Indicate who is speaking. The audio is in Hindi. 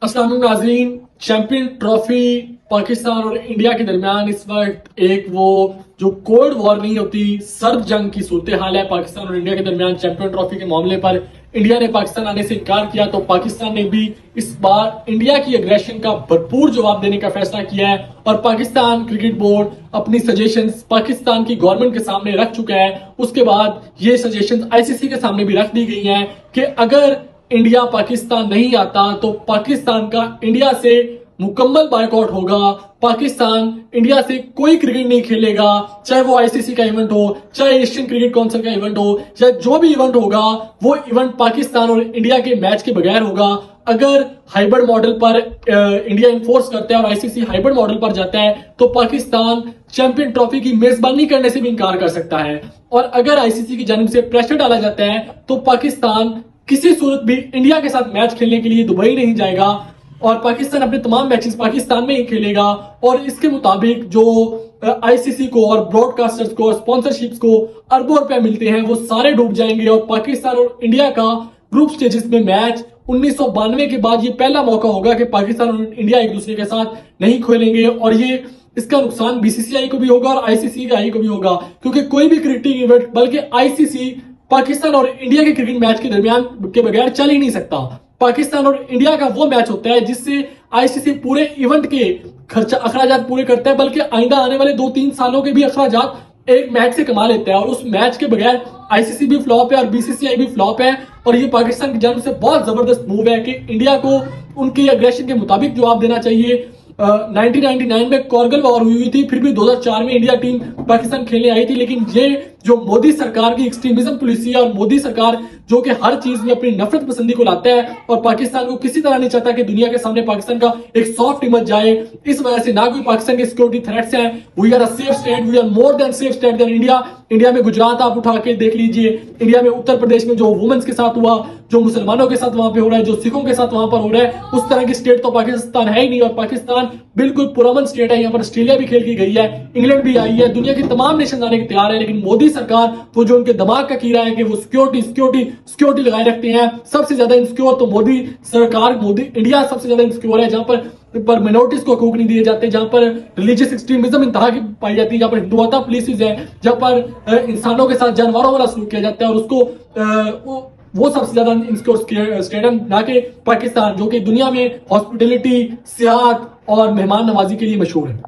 Speaker 1: अस्सलाम वालेकुम नाज़रीन। चैंपियन ट्रॉफी पाकिस्तान और इंडिया के दरमियान इस वक्त एक वो जो कोल्ड वॉर नहीं होती, सर्द जंग की सूरत हाल है पाकिस्तान और इंडिया के दरमियान। चैंपियन ट्रॉफी के मामले पर इंडिया ने पाकिस्तान आने से इनकार किया तो पाकिस्तान ने भी इस बार इंडिया की अग्रेशन का भरपूर जवाब देने का फैसला किया है और पाकिस्तान क्रिकेट बोर्ड अपनी सजेशंस पाकिस्तान की गवर्नमेंट के सामने रख चुका है। उसके बाद ये सजेशंस आईसीसी के सामने भी रख दी गई हैं कि अगर इंडिया पाकिस्तान नहीं आता तो पाकिस्तान का इंडिया से मुकम्मल बायकॉट होगा। पाकिस्तान इंडिया से कोई क्रिकेट नहीं खेलेगा, चाहे वो आईसीसी का इवेंट हो, चाहे एशियन क्रिकेट काउंसिल का इवेंट हो, चाहे जो भी इवेंट होगा वो इवेंट पाकिस्तान और इंडिया के मैच के बगैर होगा। अगर हाइब्रिड मॉडल पर इंडिया इन्फोर्स करता है और आईसीसी हाइब्रिड मॉडल पर जाता है तो पाकिस्तान चैंपियन ट्रॉफी की मेजबानी करने से भी इनकार कर सकता है। और अगर आईसीसी की जानिब से प्रेशर डाला जाता है तो पाकिस्तान किसी सूरत भी इंडिया के साथ मैच खेलने के लिए दुबई नहीं जाएगा और पाकिस्तान अपने तमाम मैचेस पाकिस्तान में ही खेलेगा। और इसके मुताबिक जो आईसीसी को और ब्रॉडकास्टर्स को और स्पॉन्सरशिप्स को अरबों रुपए मिलते हैं वो सारे डूब जाएंगे और पाकिस्तान और इंडिया का ग्रुप स्टेजेस में मैच 1992 के बाद ये पहला मौका होगा कि पाकिस्तान और इंडिया एक दूसरे के साथ नहीं खेलेंगे। और ये इसका नुकसान बीसीसीआई को भी होगा और आईसीसी को भी होगा, क्योंकि कोई भी क्रिकेटिंग इवेंट बल्कि आईसीसी पाकिस्तान और इंडिया के क्रिकेट मैच के दरमियान के बगैर चल ही नहीं सकता। पाकिस्तान और इंडिया का वो मैच होता है जिससे आईसीसी पूरे इवेंट के खर्चा अखराजात पूरे करता है, बल्कि आइंदा आने वाले 2-3 सालों के भी अखराजात एक मैच से कमा लेता है। और उस मैच के बगैर आईसीसी भी फ्लॉप है और बीसीसीआई भी फ्लॉप है। और ये पाकिस्तान की जानिब से बहुत जबरदस्त मूव है कि इंडिया को उनकी एग्रेशन के मुताबिक जवाब देना चाहिए। 1999 में कारगिल वॉर हुई थी, फिर भी 2004 में इंडिया टीम पाकिस्तान खेलने आई थी। लेकिन ये जो मोदी सरकार की एक्सट्रीमिज्म पॉलिसी है और मोदी सरकार जो कि हर चीज में अपनी नफरत पसंदी को लाता है और पाकिस्तान को किसी तरह नहीं चाहता कि दुनिया के सामने पाकिस्तान का एक सॉफ्ट इमेज जाए, इस वजह से ना कोई पाकिस्तान के सिक्योरिटी थ्रेट्स हैं। We are a safe state, we are more than safe state than India. India में गुजरात आप उठा के देख लीजिए, इंडिया में उत्तर प्रदेश में जो वुमेन्स के साथ हुआ, जो मुसलमानों के साथ वहां पे हो रहा है, जो सिखों के साथ वहां पर हो रहा है, उस तरह की स्टेट तो पाकिस्तान है ही नहीं। और पाकिस्तान बिल्कुल पुरअमन स्टेट है। यहाँ पर ऑस्ट्रेलिया भी खेल की गई है, इंग्लैंड भी आई है, दुनिया की तमाम नेशन आने के तैयार है। लेकिन मोदी सरकार वो जो उनके दिमाग का कीड़ा है कि वो सिक्योरिटी लगाए रखते हैं। सबसे ज्यादा इंसिक्योर तो मोदी सरकार, मोदी इंडिया सबसे ज्यादा इंसिक्योर है, जहां पर मिनोरिटीज को हकूक नहीं दिए जाते, जहां पर रिलीजियस एक्सट्रीमिज्म इंतहा की पाई जाती है, जहां पर हिंदुत्व पॉलिसीज है, जहां पर इंसानों के साथ जानवरों वाला सलूक किया जाता है। और उसको वो सबसे ज्यादा इंसिक्योर स्टेट है, ना कि पाकिस्तान जो कि दुनिया में हॉस्पिटलिटी, सियाहत और मेहमान नवाजी के लिए मशहूर है।